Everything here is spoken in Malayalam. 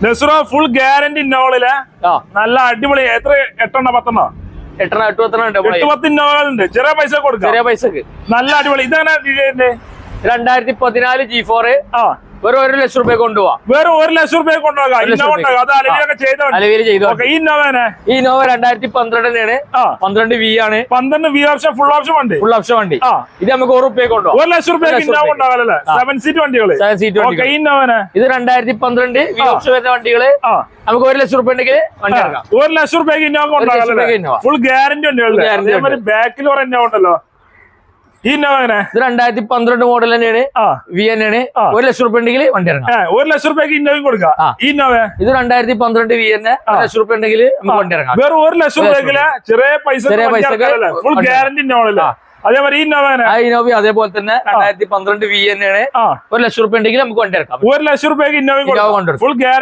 നെസുറ ഫുൾ ഗ്യാരണ്ടി ഇന്നോവളിലെ നല്ല അടിപൊളി. എത്ര 8 10 8-10 ഇന്നോവകളുണ്ട്. ചെറിയ പൈസ കൊടുക്കാം. ചെറിയ പൈസക്ക് നല്ല അടിപൊളി. ഇതെങ്ങനെ 2014 G4 വെറും 1 ലക്ഷം രൂപ കൊണ്ടുപോവാം. വെറും 1 ലക്ഷം രൂപ കൊണ്ടുപോകാം. ഇന്നോവ ഈ ഇന്നോവ 2012 12 V ആണ്. 12 V ഓപ്ഷൻ ഫുൾ ഓപ്ഷൻ വണ്ടി. ഫുൾ ഓപ്ഷൻ വണ്ടി. ഇത് നമുക്ക് 1 രൂപ കൊണ്ടുപോകാം. 1 ലക്ഷം രൂപ ഇന്നോവ ഉണ്ടാകാലല്ലേ? 7 സീറ്റ് വണ്ടികള്. 7 സീറ്റ് വണ്ടി. ഇത് 2012 V ഓപ്ഷൻ വരുന്ന വണ്ടികള് നമുക്ക് 1 ലക്ഷം രൂപ ഉണ്ടെങ്കിൽ വണ്ടി ഇറക്കാം. 1 ലക്ഷം രൂപ ഇന്നോവ ഉണ്ടാകാലല്ലേ? ഫുൾ ഗ്യാരണ്ടി വണ്ടികളല്ലേ? ബാക്കിൽ കുറെ ഇന്നോവ ഉണ്ടല്ലോ. ഇത് 2012 മോഡൽ തന്നെയാണ്. വി തന്നെയാണ്. 1 ലക്ഷം രൂപ ഉണ്ടെങ്കിൽ വണ്ടി ഇറങ്ങാം. 1 ലക്ഷം രൂപയ്ക്ക് ഇന്നോവയും കൊടുക്കാം. ഇത് 2012 വി തന്നെ 1 ലക്ഷം രൂപ ഉണ്ടെങ്കിൽ നമുക്ക് വണ്ടി ഇറങ്ങാം. വെറും 1 ലക്ഷം രൂപയ്ക്ക് ചെറിയ പൈസ ഫുൾ ഗ്യാരണ്ടി ഇന്നോവ. അതേപോലെ ഇന്നോവ അതേപോലെ തന്നെ 2012 വി തന്നെയാണ്. 1 ലക്ഷം രൂപ ഉണ്ടെങ്കിൽ നമുക്ക് വണ്ടി ഇറക്കാം. 1 ലക്ഷം രൂപയ്ക്ക് ഇന്നോവയും ഫുൾ ഗ്യാരണ്ടി.